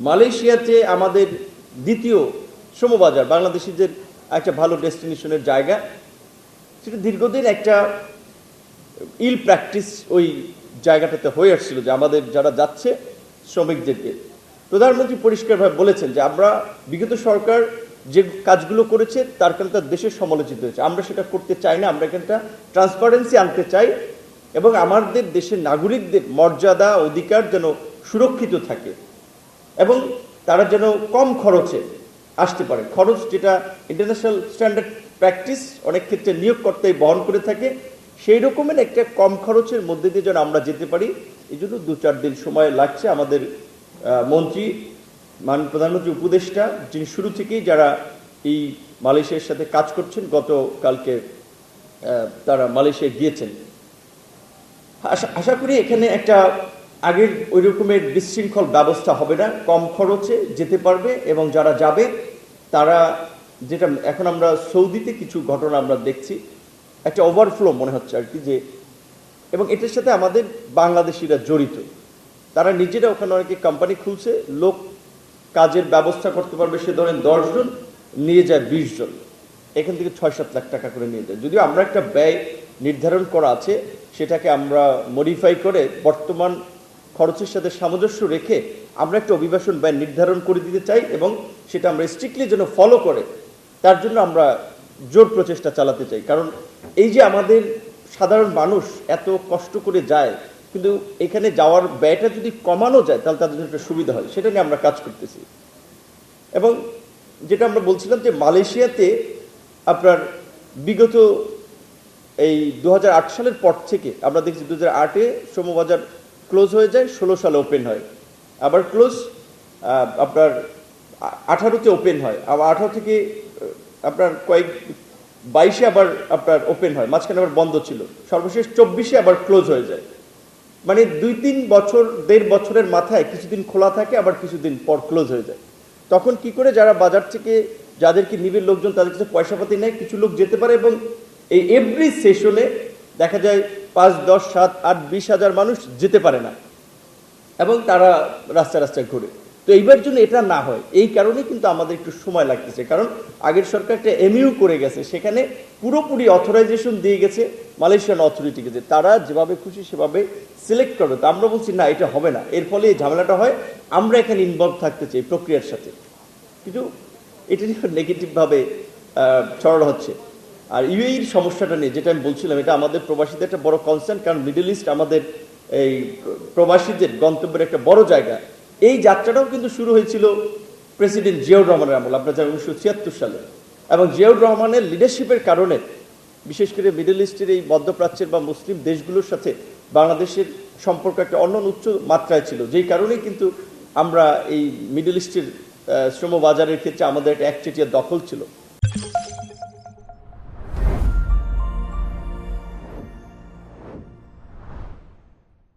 মালয়েশিয়াতে আমাদের দ্বিতীয় শ্রমবাজার বাংলাদেশিদের একটা ভালো ডেস্টিনেশনের জায়গা, সেটা দীর্ঘদিন একটা ইল প্র্যাকটিস ওই জায়গাটাতে হয়ে আসছিল যে আমাদের যারা যাচ্ছে শ্রমিকদেরকে প্রধানমন্ত্রী পরিষ্কারভাবে বলেছেন যে আমরা বিগত সরকার যে কাজগুলো করেছে তার কারণে তার দেশের সমালোচিত হয়েছে, আমরা সেটা করতে চাই না, আমরা এখানটা ট্রান্সপারেন্সি আনতে চাই এবং আমাদের দেশের নাগরিকদের মর্যাদা অধিকার যেন সুরক্ষিত থাকে এবং তারা যেন কম খরচে আসতে পারে। খরচ যেটা ইন্টারন্যাশনাল স্ট্যান্ডার্ড প্র্যাকটিস অনেক ক্ষেত্রে নিয়োগকর্তাই বহন করে থাকে, সেই রকমের একটা কম খরচের মধ্যে দিয়ে যেন আমরা যেতে পারি, এই জন্য 2-4 দিন সময় লাগছে। আমাদের মন্ত্রী মাননীয় প্রধানমন্ত্রী উপদেষ্টা যিনি শুরু থেকেই যারা এই মালয়েশিয়ার সাথে কাজ করছেন, গতকালকে তারা মালয়েশিয়া গিয়েছেন। আশা করি এখানে একটা আগের ওই রকমের বিশৃঙ্খল ব্যবস্থা হবে না, কম খরচে যেতে পারবে এবং যারা যাবে তারা, যেটা এখন আমরা সৌদিতে কিছু ঘটনা আমরা দেখছি, একটা ওভারফ্লো মনে হচ্ছে আর কি, যে এবং এটার সাথে আমাদের বাংলাদেশিরা জড়িত, তারা নিজেরা ওখানে অনেকে কোম্পানি খুলছে, লোক কাজের ব্যবস্থা করতে পারবে, সে ধরেন 10 জন নিয়ে যায় 20 জন, এখান থেকে 6-7 লাখ টাকা করে নিয়ে যায়। যদিও আমরা একটা ব্যয় নির্ধারণ করা আছে, সেটাকে আমরা মডিফাই করে বর্তমান খরচের সাথে সামঞ্জস্য রেখে আমরা একটা অভিবাসন ব্যয় নির্ধারণ করে দিতে চাই এবং সেটা আমরা স্ট্রিক্টলি যেন ফলো করে, তার জন্য আমরা জোর প্রচেষ্টা চালাতে চাই। কারণ এই যে আমাদের সাধারণ মানুষ এত কষ্ট করে যায়, কিন্তু এখানে যাওয়ার ব্যয়টা যদি কমানো যায় তাহলে তাদের জন্য একটা সুবিধা হয়, সেটা নিয়ে আমরা কাজ করতেছি। এবং যেটা আমরা বলছিলাম যে মালয়েশিয়াতে আপনার বিগত এই 2008 সালের পর থেকে আমরা দেখছি 2008-এ শ্রমবাজার ক্লোজ হয়ে যায়, 16 সালে ওপেন হয়, আবার ক্লোজ আপনার 18-তে ওপেন হয়, আবার 18 থেকে আপনার 22-এ আবার আপনার ওপেন হয়, মাঝখানে আবার বন্ধ ছিল, সর্বশেষ 24-এ আবার ক্লোজ হয়ে যায়। মানে 2-3 বছর 1.5 বছরের মাথায় কিছুদিন খোলা থাকে, আবার কিছুদিন পর ক্লোজ হয়ে যায়। তখন কি করে যারা বাজার থেকে যাদেরকে নিবে লোকজন তাদের কাছে পয়সা পাতি নেয়, কিছু লোক যেতে পারে এবং এই এভরি সেশনে দেখা যায় 5, 10, 7, 8, 20 হাজার মানুষ যেতে পারে না এবং তারা রাস্তায় রাস্তায় ঘুরে। তো এইবার জন্য এটা না হয়, এই কারণে কিন্তু আমাদের একটু সময় লাগতেছে, কারণ আগের সরকার একটা এমইউ করে গেছে, সেখানে পুরোপুরি অথরাইজেশন দিয়ে গেছে মালয়েশিয়ান অথরিটিকে যে তারা যেভাবে খুশি সেভাবে সিলেক্ট করবে। তো আমরা বলছি না, এটা হবে না, এর ফলে এই ঝামেলাটা হয়, আমরা এখানে ইনভলভ থাকতে চাই প্রক্রিয়ার সাথে, কিন্তু এটা নিয়ে নেগেটিভভাবে ছড়ানো হচ্ছে। আর ইউএইর সমস্যাটা নিয়ে যেটা আমি বলছিলাম, এটা আমাদের প্রবাসীদের একটা বড় কনসার্ন, কারণ মিডল ইস্ট আমাদের এই প্রবাসীদের গন্তব্যের একটা বড় জায়গা। এই যাত্রাটাও কিন্তু শুরু হয়েছিল প্রেসিডেন্ট জিয়াউর রহমানের আমল, আপনার জানেন 1976 সালে, এবং জিয়াউর রহমানের লিডারশিপের কারণে বিশেষ করে মিডল ইস্টের এই মধ্যপ্রাচ্যের বা মুসলিম দেশগুলোর সাথে বাংলাদেশের সম্পর্ক একটা অন্য উচ্চ মাত্রায় ছিল, যেই কারণেই কিন্তু আমরা এই মিডল ইস্টের শ্রমবাজারের ক্ষেত্রে আমাদের একটা একচেটিয়া দখল ছিল।